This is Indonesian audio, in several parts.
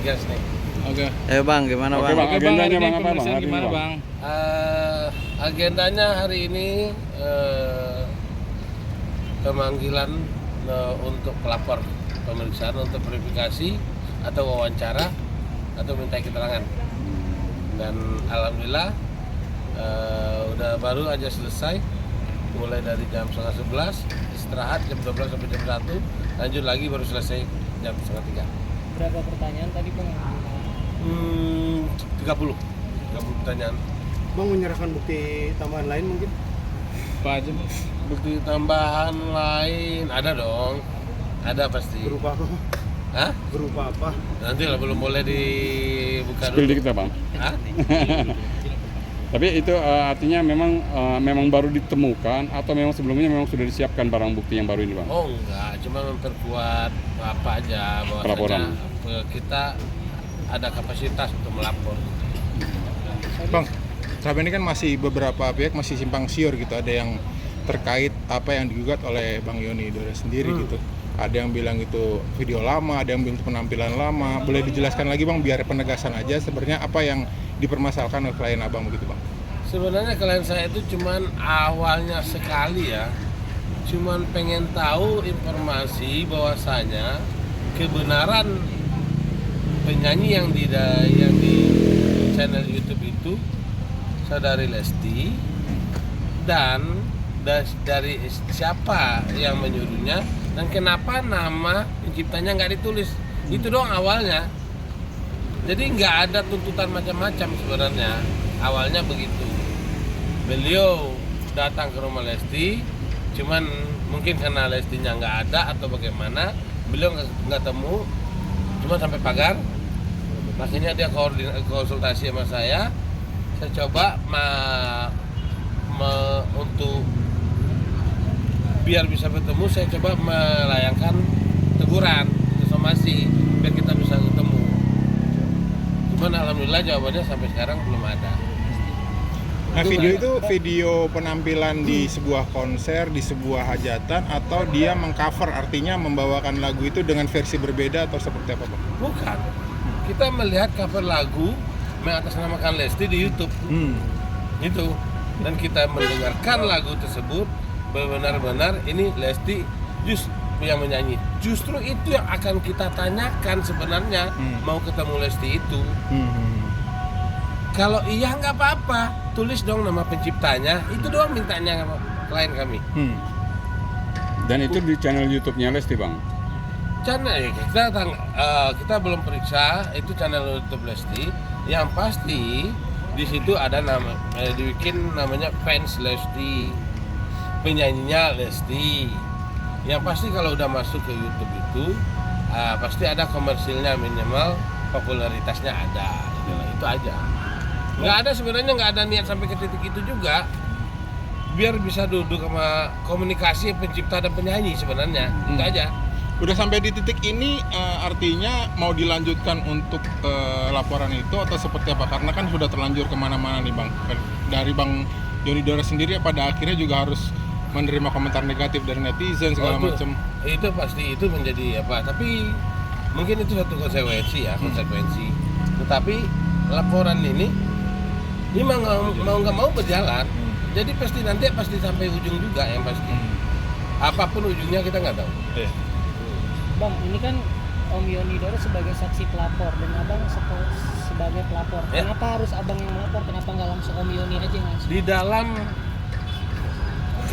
Gas nih. Oke. Bang, gimana Oke, bang? Bang, agendanya bang apa bang? Pemeriksaan Hari ini, gimana bang? Agendanya hari ini pemanggilan untuk pelapor, pemeriksaan untuk verifikasi atau wawancara atau minta keterangan. Dan alhamdulillah udah baru aja selesai, mulai dari jam 10:30, istirahat jam 12 sampai jam 1, lanjut lagi baru selesai jam 2:30. Berapa pertanyaan tadi bang? 30 pertanyaan. Bang menyerahkan bukti tambahan lain mungkin? Apa aja bang? Bukti tambahan lain ada dong, ada pasti. Berupa apa? Hah? Berupa apa? Nanti lah belum boleh dibuka Spill dulu. dikit ya bang. Hah? Tapi itu artinya memang baru ditemukan atau memang sebelumnya memang sudah disiapkan barang bukti yang baru ini bang? Oh enggak, cuma memperkuat apa aja Pelaporan. bahwasanya kita ada kapasitas untuk melapor. Bang, selama ini kan masih beberapa pihak masih simpang siur gitu. Ada yang terkait apa yang digugat oleh Bang Yoni Dora sendiri gitu. Ada yang bilang itu video lama, ada yang bilang itu penampilan lama. Boleh dijelaskan lagi bang, biar penegasan aja sebenarnya apa yang dipermasalahkan oleh klien abang begitu bang? Sebenarnya klien saya itu cuman awalnya sekali ya, cuman pengen tahu informasi bahwasanya kebenaran penyanyi yang di channel YouTube itu saudari Lesti dan dari siapa yang menyuruhnya dan kenapa nama penciptanya nggak ditulis. Itu doang awalnya. Jadi nggak ada tuntutan macam-macam sebenarnya. Awalnya begitu. Beliau datang ke rumah Lesti, cuman mungkin karena Lestinya nggak ada atau bagaimana, beliau nggak temu, cuma sampai pagar. Makanya dia konsultasi sama saya coba untuk biar bisa bertemu, saya coba melayangkan teguran, somasi, biar kita bisa ketemu. Cuman alhamdulillah jawabannya sampai sekarang belum ada. Nah video itu video penampilan di sebuah konser, di sebuah hajatan, atau dia mengcover artinya membawakan lagu itu dengan versi berbeda atau seperti apa Bang? Bukan. Kita melihat cover lagu mengatasnamakan Lesti di YouTube. Itu. Dan kita mendengarkan lagu tersebut benar-benar ini Lesti yang menyanyi. Justru itu yang akan kita tanyakan sebenarnya, mau ketemu Lesti itu. Kalau iya nggak apa-apa, tulis dong nama penciptanya. Itu doang mintanya sama klien kami. Dan itu di channel YouTube-nya Lesti bang? Channel kita belum periksa itu channel YouTube Lesti. Yang pasti di situ ada dibikin namanya fans Lesti, penyanyinya Lesti. Yang pasti kalau udah masuk ke YouTube itu pasti ada komersilnya, minimal popularitasnya ada. Itu aja. Nggak ada sebenarnya, nggak ada niat sampai ke titik itu juga, biar bisa duduk sama komunikasi pencipta dan penyanyi sebenarnya. Itu aja. Udah sampai di titik ini artinya mau dilanjutkan untuk laporan itu atau seperti apa? Karena kan sudah terlanjur kemana-mana nih Bang. Dari Bang Yoni Dora sendiri pada akhirnya juga harus menerima komentar negatif dari netizen segala macam. Itu pasti itu menjadi apa? Tapi mungkin itu satu konsekuensi ya, konsekuensi. Tetapi laporan ini mau nggak mau berjalan. Jadi pasti sampai ujung juga yang pasti. Apapun ujungnya kita nggak tahu. Bang, ini kan Om Yoni Dora sebagai saksi pelapor dan abang sebagai pelapor. Kenapa harus abang yang melapor? Kenapa nggak langsung Om Yoni aja yang langsung? Di dalam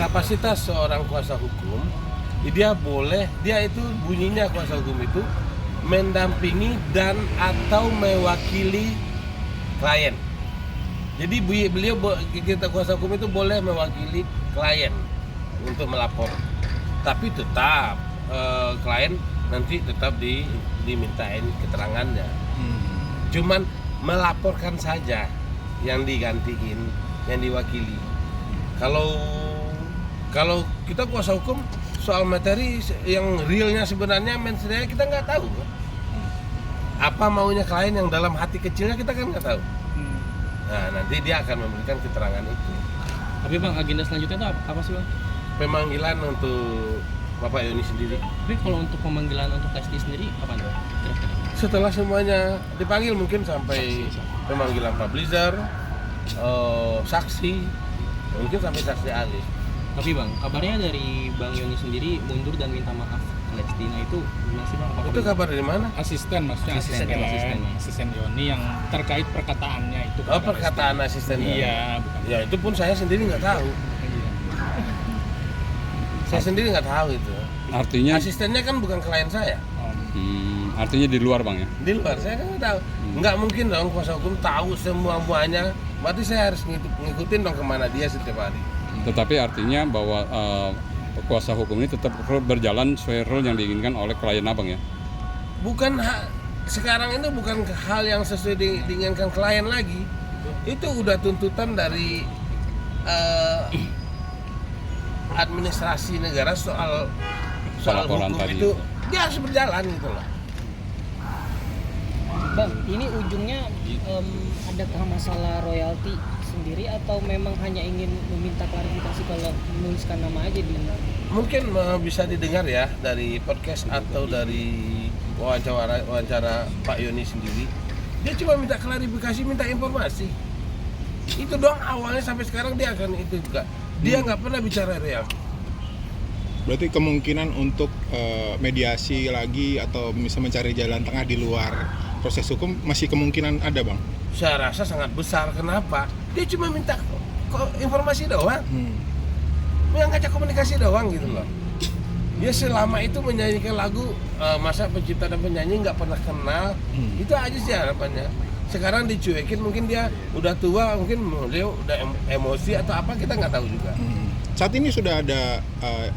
kapasitas seorang kuasa hukum, dia itu bunyinya kuasa hukum itu mendampingi dan atau mewakili klien. Jadi kita kuasa hukum itu boleh mewakili klien untuk melapor, tapi tetap klien nanti tetap dimintain keterangannya. Cuman melaporkan saja yang digantiin yang diwakili. Kalau kita kuasa hukum, soal materi yang realnya sebenarnya mensreanya kita nggak tahu. Apa maunya klien yang dalam hati kecilnya kita kan nggak tahu. Nah, nanti dia akan memberikan keterangan itu. Tapi Bang, agenda selanjutnya itu apa sih Bang? Pemanggilan untuk Bapak Yoni sendiri. Tapi kalau untuk pemanggilan untuk Lesti sendiri kapan Bang? Kira-kira? Setelah semuanya dipanggil mungkin sampai pemanggilan publisher, saksi, mungkin sampai saksi ahli. Tapi Bang, kabarnya dari Bang Yoni sendiri mundur dan minta maaf ke Lesti. Nah itu gimana sih Bang? Apakah Itu kabar dari mana? Asisten maksudnya asisten Yoni yang terkait perkataannya itu. Oh, perkataan asistennya. Iya, bukan. Ya itu pun saya sendiri nggak tahu. Iya. Saya sendiri nggak tahu itu. Artinya Asistennya kan bukan klien saya. artinya di luar Bang ya. Di luar saya kan nggak tahu. Nggak mungkin dong kuasa hukum tahu semuanya. Berarti saya harus ngikutin dong kemana dia setiap hari. Tetapi artinya bahwa kuasa hukum ini tetap berjalan sesuai rule yang diinginkan oleh klien Abang ya. Bukan sekarang ini bukan hal yang sesuai diinginkan klien lagi. Itu udah tuntutan dari administrasi negara soal Laporan hukum tadi itu dia harus berjalan gitu loh. Bang, ini ujungnya adakah masalah royalti sendiri atau memang hanya ingin meminta klarifikasi kalau menuliskan nama aja di Mungkin bisa didengar ya dari podcast atau dari wawancara Pak Yoni sendiri. Dia cuma minta klarifikasi, minta informasi. Itu doang awalnya, sampai sekarang dia akan itu juga. Dia nggak pernah bicara real. Berarti kemungkinan untuk mediasi lagi atau bisa mencari jalan tengah di luar proses hukum masih kemungkinan ada, Bang? Saya rasa sangat besar. Kenapa? Dia cuma minta informasi doang. Yang ngajak komunikasi doang gitu loh. Dia selama itu menyanyikan lagu, masa pencipta dan penyanyi nggak pernah kenal. Itu aja sih harapannya. Sekarang dicuekin, mungkin dia udah tua, mungkin dia udah emosi atau apa, kita nggak tahu juga. Saat ini sudah ada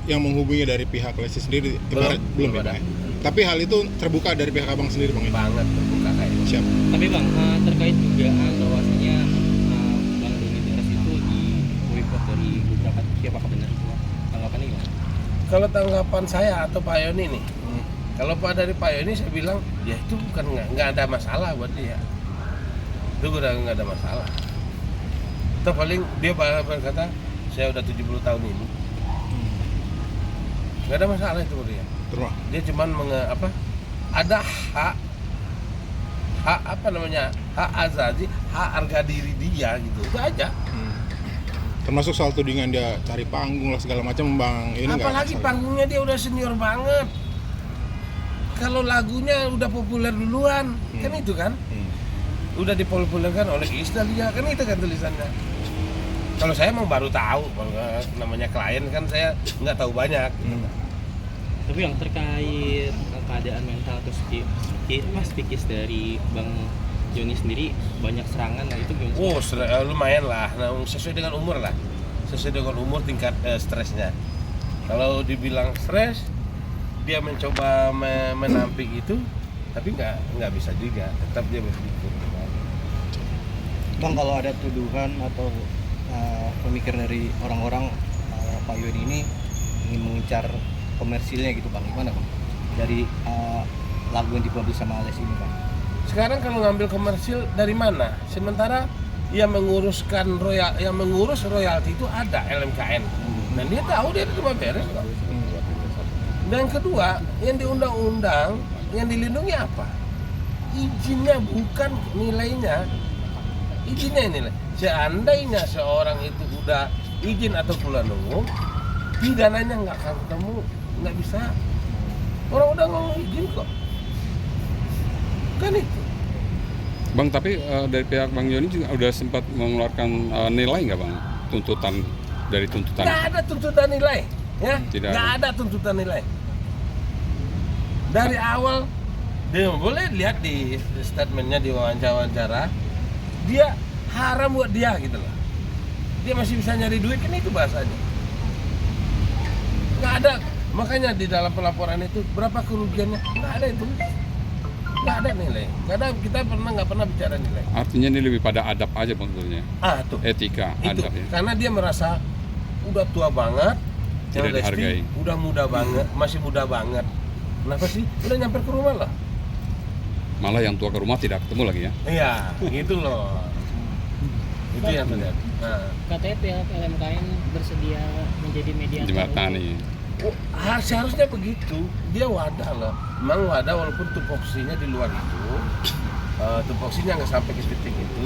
yang menghubungi dari pihak Lesti sendiri? Belum ya, ada. Bang? Tapi hal itu terbuka dari pihak Abang sendiri, Bang? Banget terbuka kayaknya. Siap. Tapi Bang, terkait dugaan bahwasanya Bang Doni Teras itu di boykot dari beberapa pihak, apakah benar itu? Tanggapannya gimana? Kalau tanggapan saya atau Pak Yoni nih, kalau dari Pak Yoni saya bilang, ya itu bukan nggak ada masalah buat dia. Itu udah nggak ada masalah. Atau paling dia berkata, saya udah 70 tahun ini, nggak ada masalah itu buat dia. Terima. Dia cuman ada hak hak azazi, hak harga diri dia gitu, itu aja. Termasuk soal tudingan dia cari panggung lah segala macam, Bang. Ini nggak Apalagi masalah. panggungnya dia udah senior banget. Kalau lagunya udah populer duluan, kan itu kan, udah dipopulerkan oleh Isdalia, kan itu kan tulisannya. Kalau saya emang baru tahu, kalau namanya klien kan saya nggak tahu banyak. Tapi yang terkait keadaan mental atau psikis dari Bang Yoni sendiri, banyak serangan, nah itu gimana? Oh, lumayan lah. Nah, sesuai dengan umur lah. Sesuai dengan umur tingkat stresnya. Kalau dibilang stres, dia mencoba menampik itu, tapi nggak bisa juga. Tetap dia berpikir. Bang, kalau ada tuduhan atau pemikiran dari orang-orang Pak Yoni ini ingin mengincar komersilnya gitu, Bang, gimana Bang? Dari lagu yang dipublish sama Lesti ini, Bang. Sekarang kalau ngambil komersil dari mana? Sementara yang mengurus royalti itu ada LMKN. Dan dia tahu dia cuma beres kok. Dan kedua, yang di undang-undang yang dilindungi apa? Izinnya, bukan nilainya. Izinnya nilai. Seandainya seorang itu udah izin atau keluar umum, pidananya nggak akan ketemu, nggak bisa. Orang udah ngomong izin kok. Kan itu. Bang, tapi dari pihak Bang Yoni juga udah sempat mengeluarkan nilai nggak Bang? Tuntutan dari tuntutan? Nggak ada tuntutan nilai, ya. Tidak Nggak ada tuntutan nilai. Dari awal, dia boleh lihat di statementnya, di wawancara, dia haram buat dia gitu loh. Dia masih bisa nyari duit, kan itu bahasanya. Nggak ada, makanya di dalam pelaporan itu berapa kerugiannya, nggak ada itu. nggak ada nilai. Kadang kita nggak pernah bicara nilai. Artinya ini lebih pada adab aja Bang sebetulnya. Tuh. Etika, Itu adab ya. karena dia merasa udah tua banget, Tidak yang Lesti dihargai. udah muda banget, masih muda banget. Kenapa sih? Udah nyampe ke rumah lah. Malah yang tua ke rumah tidak ketemu lagi ya. Iya, gitu loh. Itu yang terjadi. Nah, Katanya pihak LMKN bersedia menjadi mediator. Jembatan nih. seharusnya begitu. Dia wadah loh. Memang wadah walaupun tupoksinya di luar itu, tupoksinya nggak sampai ke titik itu,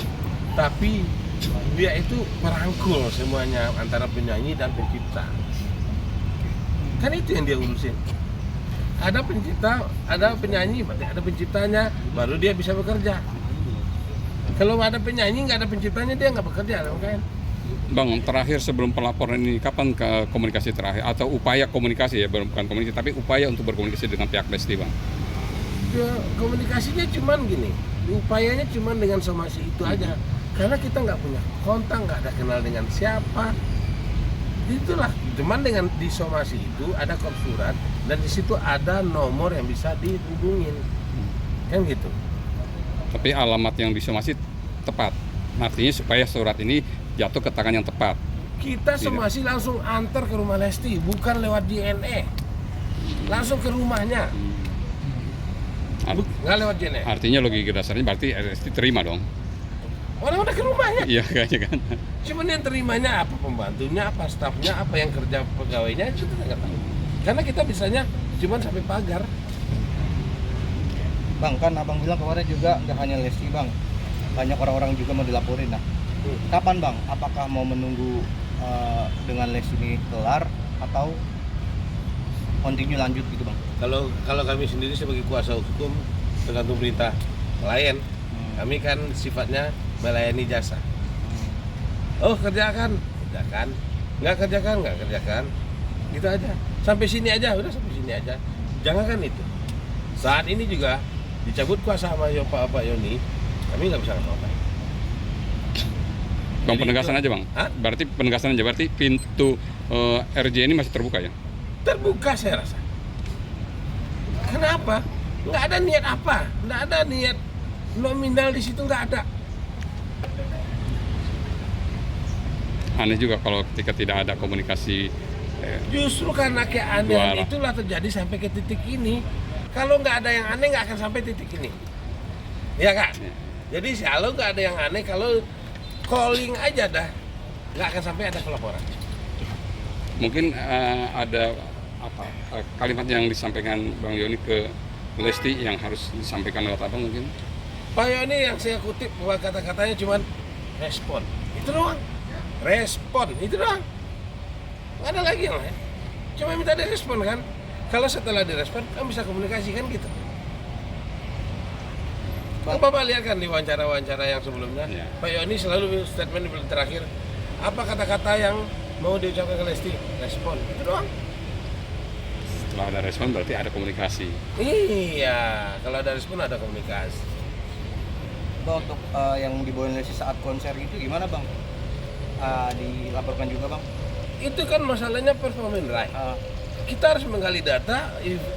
tapi dia itu merangkul semuanya antara penyanyi dan pencipta. Kan itu yang dia urusin. Ada pencipta, ada penyanyi, berarti ada penciptanya, baru dia bisa bekerja. Kalau nggak ada penyanyi, nggak ada penciptanya, dia nggak bekerja, kan? Bang, terakhir sebelum pelaporan ini kapan ke komunikasi terakhir atau upaya komunikasi ya, bukan komunikasi tapi upaya untuk berkomunikasi dengan pihak Lesti, Bang? Ya, komunikasinya cuman gini, upayanya cuman dengan somasi itu aja. Karena kita nggak punya kontak, nggak ada kenal dengan siapa. Itulah, cuman dengan di somasi itu ada kop surat dan di situ ada nomor yang bisa dihubungin, kan gitu. Tapi alamat yang disomasi tepat. Artinya supaya surat ini jatuh ke tangan yang tepat. Kita somasi langsung antar ke rumah Lesti, bukan lewat DNA, langsung ke rumahnya, nggak lewat DNA. Artinya logika dasarnya berarti Lesti terima dong. Orang udah ke rumahnya. Iya kayaknya kan. Cuman yang terimanya apa, pembantunya, apa stafnya, apa yang kerja pegawainya itu kita nggak tahu. Karena kita bisanya cuman sampai pagar. Bang, kan abang bilang kemarin juga nggak hanya Lesti bang, banyak orang-orang juga mau dilaporin. Nah, kapan bang? Apakah mau menunggu dengan Lesti ini kelar atau continue lanjut gitu bang? Kalau kami sendiri sebagai kuasa hukum tergantung perintah klien. Kami kan sifatnya melayani jasa. Oh kerjakan, nggak kerjakan, gitu aja. Sampai sini aja, udah sampai sini aja. Jangan kan itu. Saat ini juga dicabut kuasa sama Pak Yoni, kami nggak bisa ngapa-ngapain. Bang, Jadi penegasan itu- aja Bang. Hah? Berarti penegasan aja, berarti pintu RJ ini masih terbuka ya? Terbuka saya rasa. Kenapa? Nggak ada niat apa, nggak ada niat nominal di situ, nggak ada. Aneh juga kalau ketika tidak ada komunikasi. Justru karena keanehan Dua arah. itulah terjadi sampai ke titik ini. Kalau nggak ada yang aneh nggak akan sampai titik ini, ya kan? Ya. Jadi kalau nggak ada yang aneh, kalau calling aja dah nggak akan sampai ada pelaporan. Mungkin ada apa kalimat yang disampaikan Bang Yoni ke Lesti yang harus disampaikan lewat apa mungkin? Pak Yoni yang saya kutip bahwa kata-katanya cuma respon, itu doang. Respon, itu doang. Nggak ada lagi yang lain. Cuma minta direspon kan. Kalau setelah direspon, kan bisa komunikasi kan gitu. Bapak lihat kan di wawancara-wawancara yang sebelumnya, Ya. Pak Yoni selalu statement di terakhir, apa kata-kata yang mau diucapkan ke Lesti? Respon, itu doang. Setelah ada respon berarti ada komunikasi. Iya, kalau ada respon ada komunikasi. Bang, untuk yang dibawain Lesti saat konser itu gimana bang? Dilaporkan juga bang? Itu kan masalahnya performance right. Kita harus menggali data,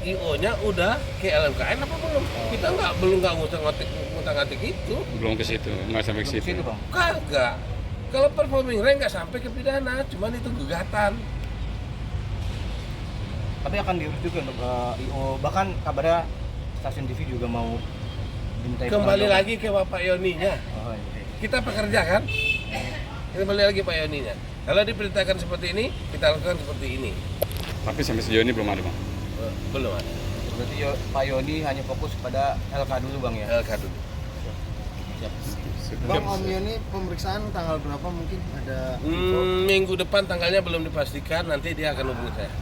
IO-nya udah ke LMKN apa belum? Kita belum ngutang-ngatik itu. Belum ke situ, nggak sampai ke Belum ke situ. situ bang? Kagak. Kalau performing rank nggak sampai ke pidana, cuman itu gugatan. Tapi akan diurus juga untuk IO, bahkan kabarnya stasiun TV juga mau dimintai Kembali pertanggungjawaban. lagi ke Bapak Yoninya. Oh, iya. Kita pekerja kan? Kembali lagi Pak Yoninya. Kalau diperintahkan seperti ini, kita lakukan seperti ini. Tapi sampai sejauh ini belum ada Bang. Belum ada. Berarti Pak Yoni hanya fokus pada LK dulu bang ya? LK dulu. Bang, Om Yoni pemeriksaan tanggal berapa mungkin ada? Minggu depan tanggalnya belum dipastikan, nanti dia akan hubungi saya.